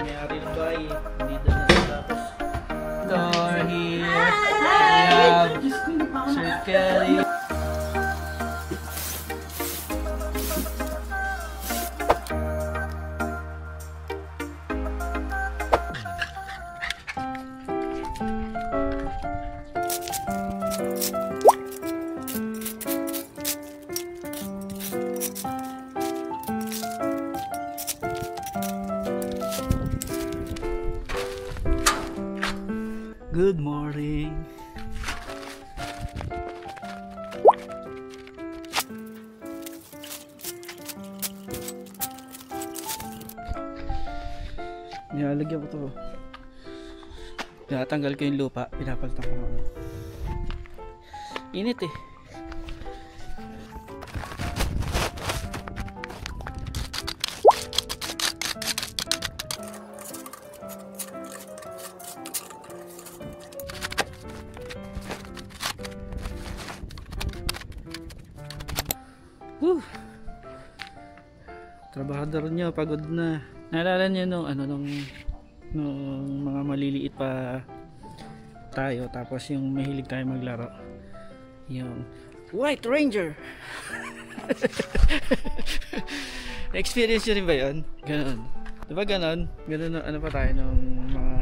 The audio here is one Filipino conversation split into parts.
may-ari ng bahay. Hindi doon natapos. Door here. We have Sir Kelly. Good morning. Nilalagyan ko to. Tinatanggal ko yung lupa, pinapalitan ko na. Init eh. Woo! Trabahador nyo, pagod na. Naalala nyo nung mga maliliit pa tayo, tapos yung mahilig tayo maglaro, yung White Ranger. Experience nyo rin ba yun? Ganon. Diba ganon? Ganon ano pa tayo nung mga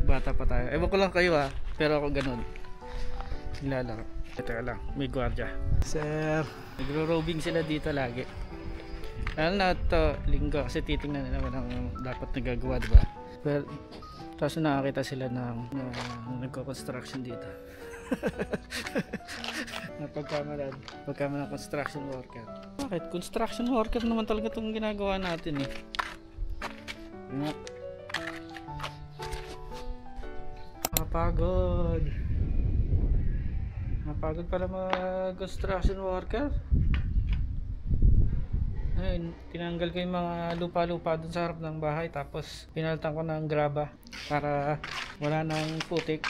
bata pa tayo. Ewan ko lang kayo pero ako ganon. Nilalaro. Ito lang, may gwardiya. Sir, nagro-robing sila dito lagi. Lalo na ito, linggo, kasi titingnan nila naman ang dapat nagagawa, diba? Pero, tapos nakakita sila ng nagko-construction dito. Pagkamalan construction worker. Bakit? Construction worker naman talaga itong ginagawa natin eh. Nakapagod. Napagod pala mga construction worker. Ayun, tinanggal ko yung mga lupa-lupa dun sa harap ng bahay, tapos pinalitan ko ng graba para wala nang putik,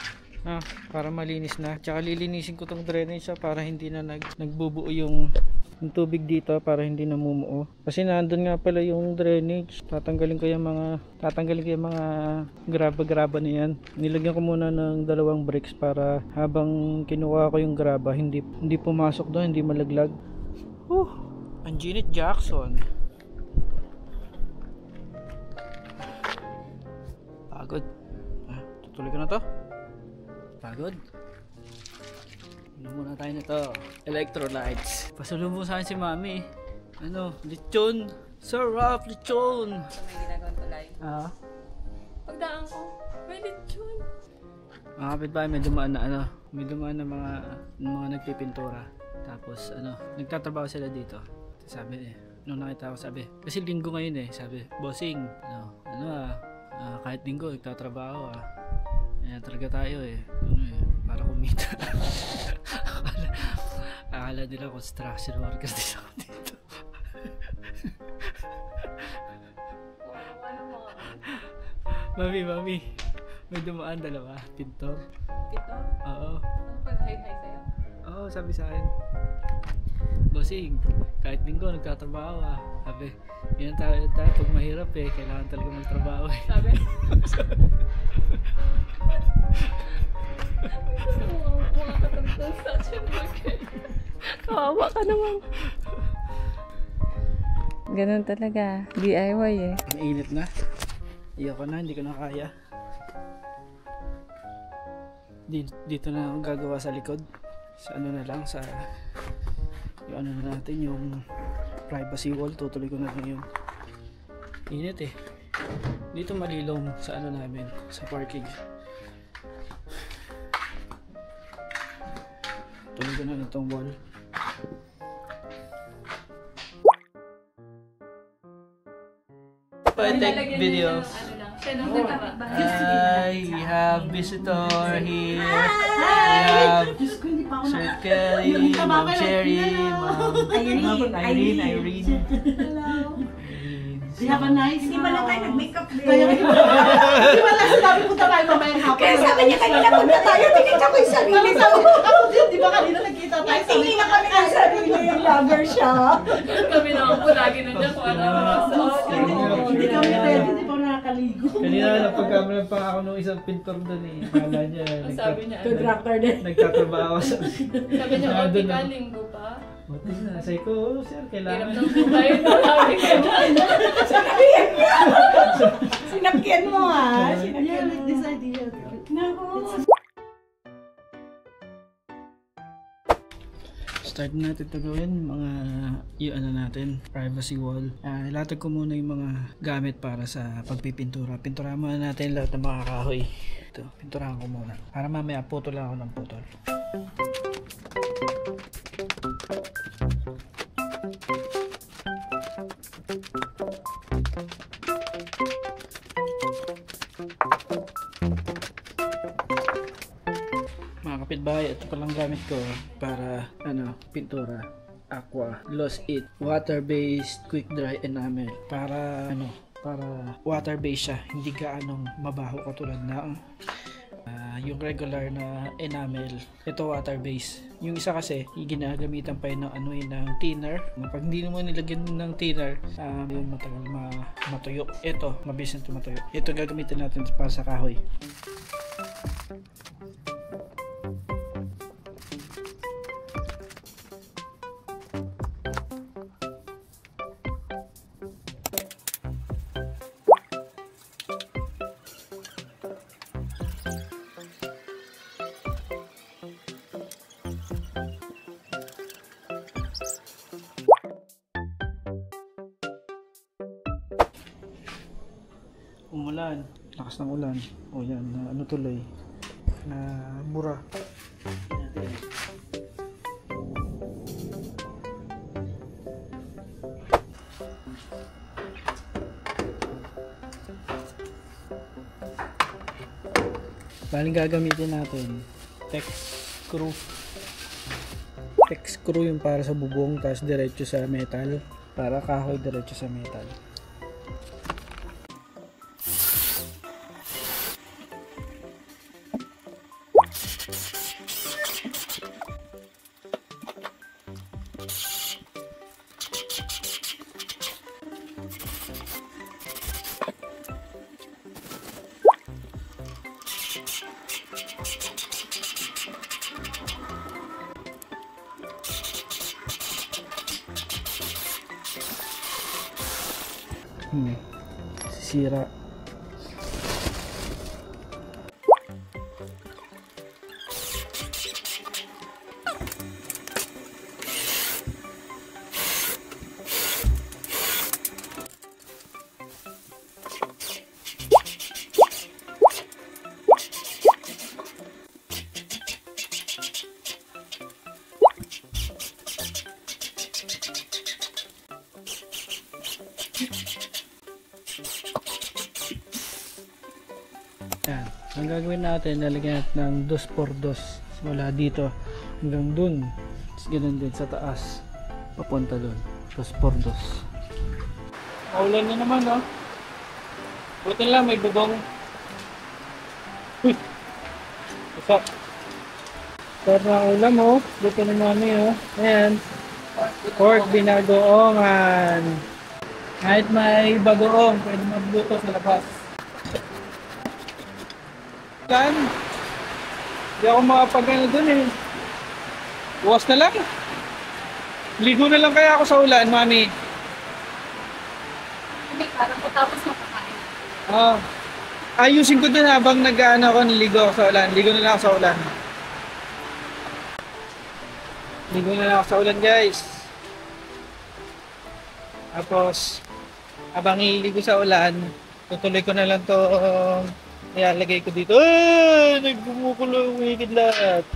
para malinis na. Tsaka lilinisin ko tong drainage para hindi na nagbubuo yung tubig dito, para hindi namumuo. Kasi nandun nga pala yung drainage. Tatanggalin ko yung mga graba-graba na yan. Nilagyan ko muna ng 2 bricks para habang kinuha ko yung graba, hindi pumasok doon, hindi malaglag. Ang Janet Jackson. Pagod. Tutuloy ko na to. Pagod. Ano muna tayo nito? Electrolytes. Pasalubong sa akin si Mami. Lechon. Sarap, lechon. May ginagawang tulay. Pagdaan ko, may lechon. Mga kapitbahay, may dumaan na mga nagpipintura. Tapos nagtatrabaho sila dito. Sabi nung nakita ko, sabi, kasi linggo ngayon sabi, bossing, kahit linggo nagtatrabaho Ayan talaga tayo para kumita. Akala nila construction workers din ako dito. Mami, may dumaan 2, pintor. Pintor? Oo. Pag-hi-hi sa'yo? Oo, sabi sa akin, bossing, kahit linggo nagtatrabaho Sabi, yan tayo pag mahirap kailangan talaga magtrabaho Sabi? Mga construction worker. Kawawa ka naman. Ganun talaga, DIY Ang init na. Iyoko na, hindi ko na kaya. Dito na ako gagawa sa likod. Sa sa yung natin, yung privacy wall, tutuloy ko na lang yun. Init dito malilong sa namin, sa parking. Tuloy ko na itong wall. I take videos. Hi, we have visitor here. We have Sir Kelly, Ma'am Cherry, Ma'am Irene. Hello. We have a nice... Hindi pala tayo nag-makeup din. Hindi pala sinabi punta tayo mamayang hapon. Kaya sabi niya kanina punta tayo, tinignan ko yung sarili. Ako din, di ba kanina nagkita tayo? Tingin na kami ang sarili yung vlogger siya. Kami na ako lagi nandiyan kung ano. Hindi kami ready, di ba nakakaligo? Kanina napagkamalan pa ako nung isang pintor doon eh. Kala niya. Ang sabi niya, Contractor din. Nagtatrabaho sa... sabi niya, Ah, okay doon ka, na. linggo pa. Buti na. Sabi ko, sir, Hirap kailangan. ng buhay. Sabi ka na. Sinakyan mo ha. Yeah, Sinakyan like mo. this idea. Naku. Start na natin ito gawin, mga yung ano natin, privacy wall. Ilatag ko muna yung mga gamit para sa pagpipintura. Pinturahan muna natin lahat ng mga kahoy. Ito, pinturahan ko muna. Para mamaya putol lang ako ng putol. Mga kapitbahay, ito palang gamit ko para pintura. Aqua, Gloss It, water-based quick dry enamel. Para water-based siya, hindi gaanong mabaho katulad ng yung regular na enamel. Ito water-based. Yung isa kasi, ginagamitan pa yun ng thinner. Pag hindi mo nilagyan ng thinner, yun matagal matuyo. Ito, mabilis na tumatuyo. Ito gagamitin natin para sa kahoy. Umulan, lakas ng ulan. O yan, tuloy na bura. Baling gagamitin natin Tex screw. Tex screw yung para sa bubong, tapos diretso sa metal. Para kahoy diretso sa metal. Sisira. Yan. Ang gagawin natin, lalagyan natin ng 2x2 mula dito hanggang dun. Tapos ganun din sa taas. Papunta dun. 2x2. Maulan na naman, no? Buti lang, may bubong. Uy! Isa. Start na ulam, oh. Buti na mami, oh. Ayan. Pork binagoongan. Kahit may bagoong, pwede magluto sa labas. Kan, hindi ako makapagano dun eh. Bukas na lang. Ligo na lang kaya ako sa ulan, mami. Hindi, parang matapos makakain. Ayusin ko dun habang nag-ano ako, niligo ako sa ulan. Ligo na lang ako sa ulan. Ligo na lang ako sa ulan, guys. Tapos, habang iligo sa ulan, tutuloy ko na lang to. Ilalagay ko dito. Ay! Nagbumukulo yung higit lahat.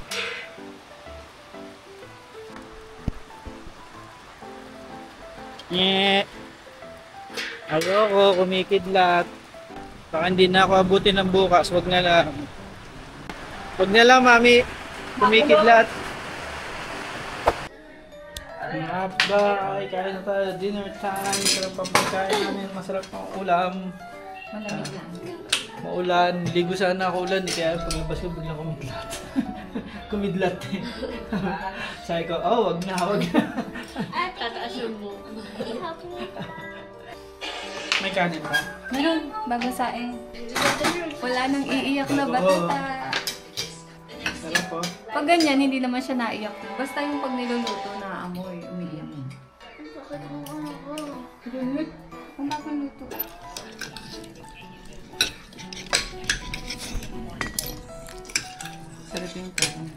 Ayoko, kumikidlat. Baka hindi na ako abutin ng bukas. Wag na lang. Wag na lang, mami. Kumikidlat. Ay, kain na tayo. Dinner time. Sarap ang pagkain namin. Masarap ang ulam. Malamig lang. Maulan, ligo sana ako ulan, kaya pagabas ko biglang kumidlat. Kumidlat eh. Sabi ko, wag na. Tataas yung buhok. May kanin ba? Meron, babasain. Wala nang iiyak na bata. Sarap po. Pag ganyan, hindi naman siya naiyak. Basta yung pag niluluto na amoy, umiiyak. Kung luto. Sarap yung kanin.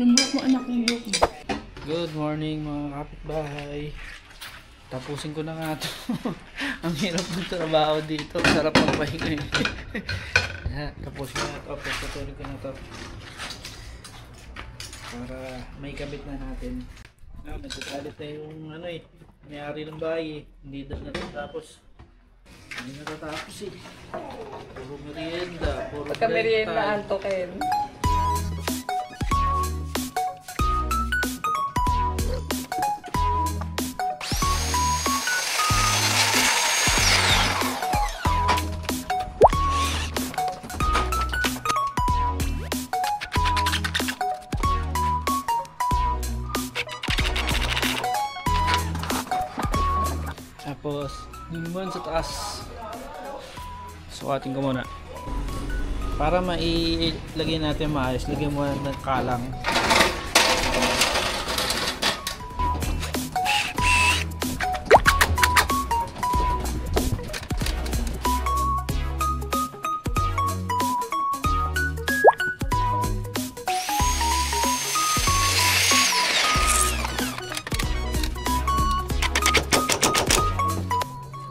Yung buhok mo, anak, yung buhok mo. Good morning mga kapitbahay. Tapusin ko na nga ito. Ang hirap ng trabaho dito. Sarap ng pahinga eh. Tapusin ko na ito. Pagpatuloy ko na ito. Para may kabit na natin. Nagkakalit na yung ano eh. May-ari ng bahay eh. Hindi na natatapos. Hindi natatapos eh. Puro merienda. Puro Pagka merienda, dental. antokin. Tapos, yun naman sa taas. Sukatin ko muna. Para mailagay natin maayos, lagyan mo ng kalang.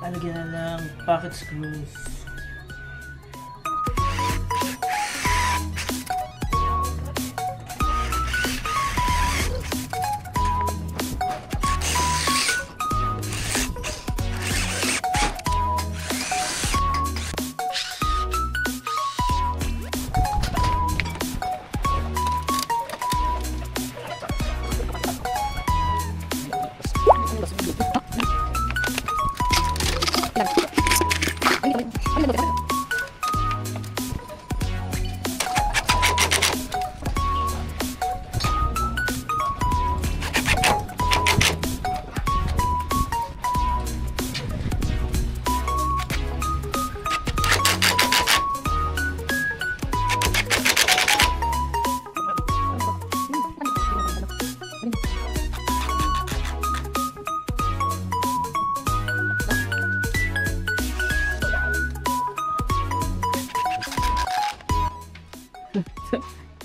Lagyan na ng pocket screws.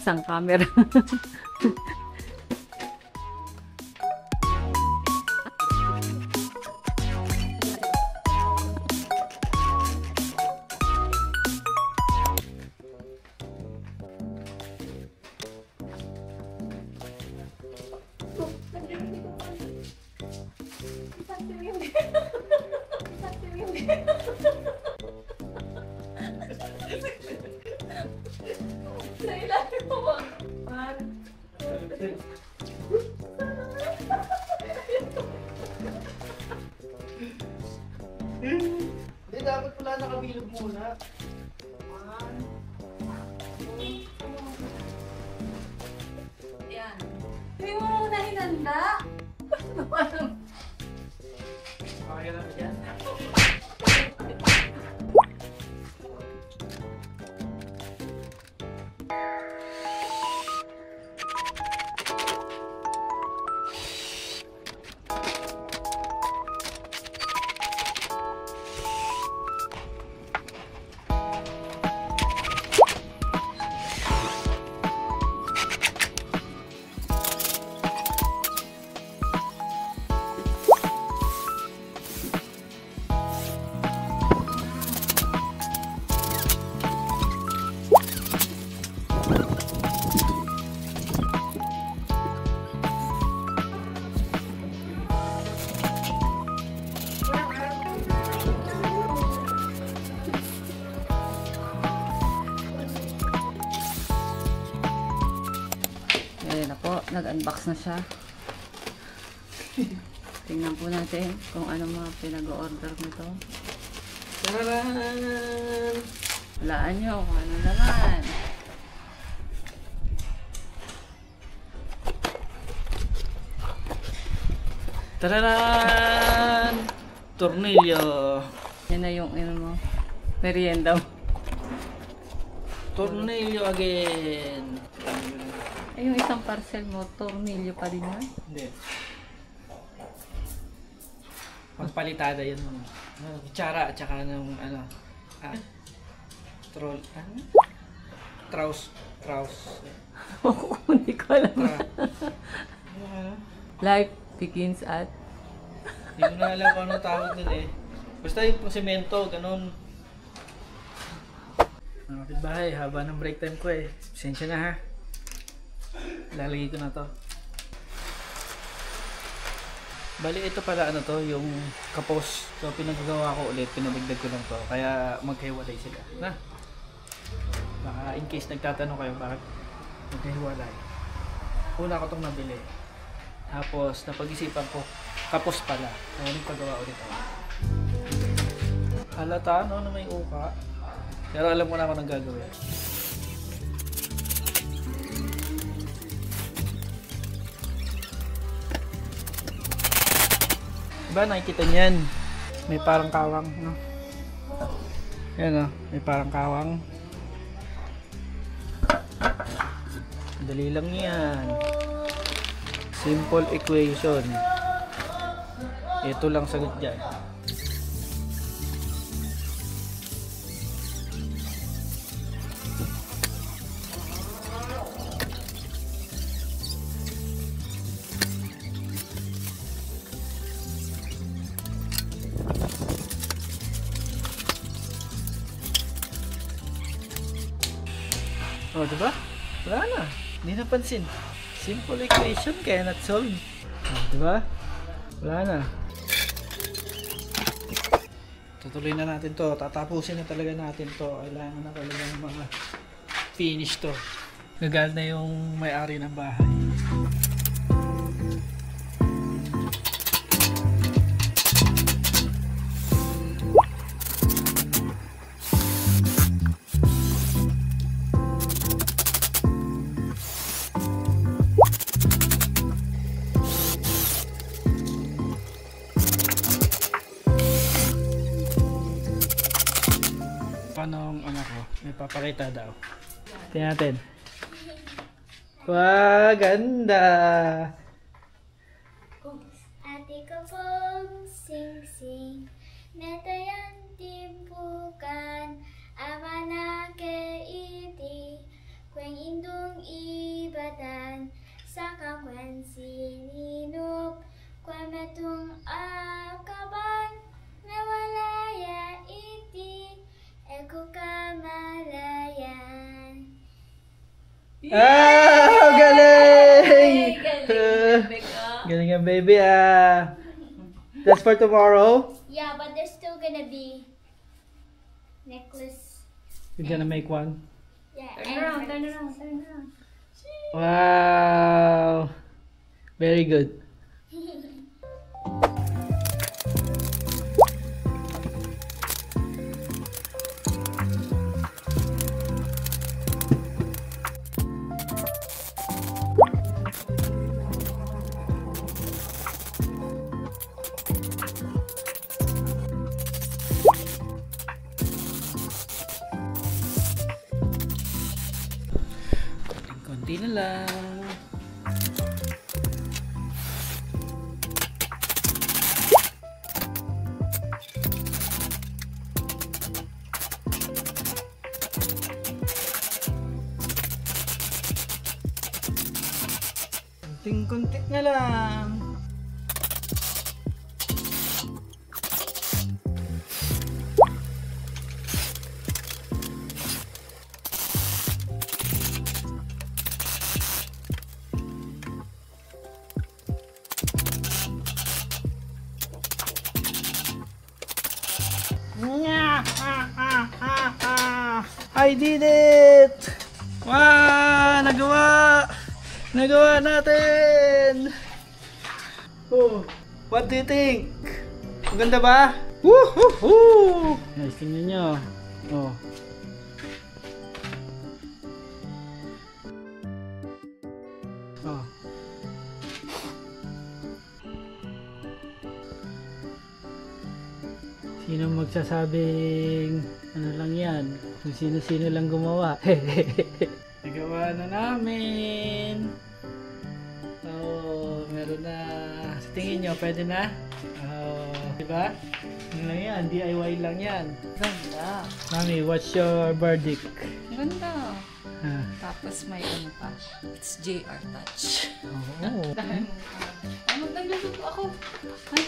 Isang camera. Hindi, dapat pala nakabilog muna. Yan. Hindi mo muna hinanda. Kaya lang yan. Ayan na po, nag-unbox na siya. Tingnan po natin kung ano mga pinag-order nito. Tararan! Walaan nyo kung ano naman. Tararan! Tornilyo. Yan na yung mo. Merienda mo. Tornilyo again. Ay, yung isang parcel mo, tornilyo pa rin yan. Hindi. Pagpalitada yun. Kutsara at saka ng troll. Ano? Traus. Hindi ko alam. Ano? Life begins at... Hindi ko na alam kung anong tawag dun eh. Basta yung semento, ganun. Mga kapitbahay, haba ng break time ko eh. Pasensya na ha. Lalagay ko na to. Bali ito pala ano to, yung kapos. So pinagagawa ko ulit, pinabigdag ko lang to. Kaya magkahiwalay sila. Na? Baka in case nagtatanong kayo bakit magkahiwalay. Una ko tong nabili. Tapos napag-isipan ko, kapos pala. Kaya nagpagawa ulit ako. Halata no na may uka. Pero alam ko na ako nang gagawin. Diba nakikita niyan? May parang kawang, no? Yan o, may parang kawang. Dali lang yan. Simple equation. Ito lang sagot dyan. Oh, diba? Wala na. Hindi napansin. Simple equation kaya not solve. Oh, diba? Wala na. Tutuloy na natin to. Tatapusin na talaga natin to. Kailangan na talaga ng mga finish to. Gagal na yung may-ari ng bahay. Paano ang anak ko? May papakita daw. Tingnan natin. Wow, ganda! Ate ko pong sing-sing, natayan timpukan, ama na keiti, kweng indung ibatan, sa kakwen sininop, kwen metung akaban, nawalaya iti, eko kamalayan. Ah! Galing! Galing ang baby ah! That's for tomorrow? Yeah, but there's still gonna be necklace. You're gonna make one? Yeah, Turn around, turn around, turn around. Wow! Very good. Konti na lang. Konting-konti na lang. I did it! Wow! Nagawa! Nagawa natin! Oh, what do you think? Maganda ba? Woohoo! Nice, tingnan nyo. Oh. Oh. Sino magsasabing ano lang yan? Kung sino-sino lang gumawa. Nagawa na namin. Oh, meron na. Sa tingin nyo, pwede na? Oh, diba? Ano lang yan? DIY lang yan. Ganda. Mami, what's your verdict? Ganda. Ah. Tapos may ano pa. It's JR Touch. Oh. Dahil mo pa. Ay, magluluto ako. Ay.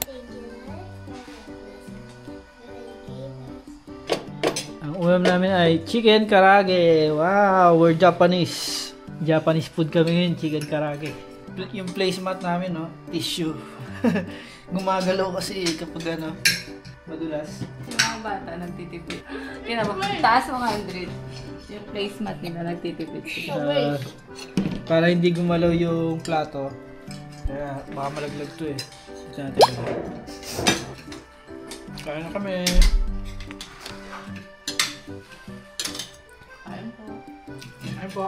Thank you, Lord, for the blessing that you gave us. Ang ulam namin ay chicken karage. Wow, we're Japanese. Japanese food kami ngayon, chicken karage. Yung placemat namin, no, tissue. Gumagalaw kasi kapag ano, madulas. Yung mga bata nagtitipid. Kaya taas 100. Yung placemat nila nagtitipid sila. Para hindi gumalaw yung plato. Kaya baka malaglag to eh. Ito natin. Kaya na kami. Ayun po. Ayun po.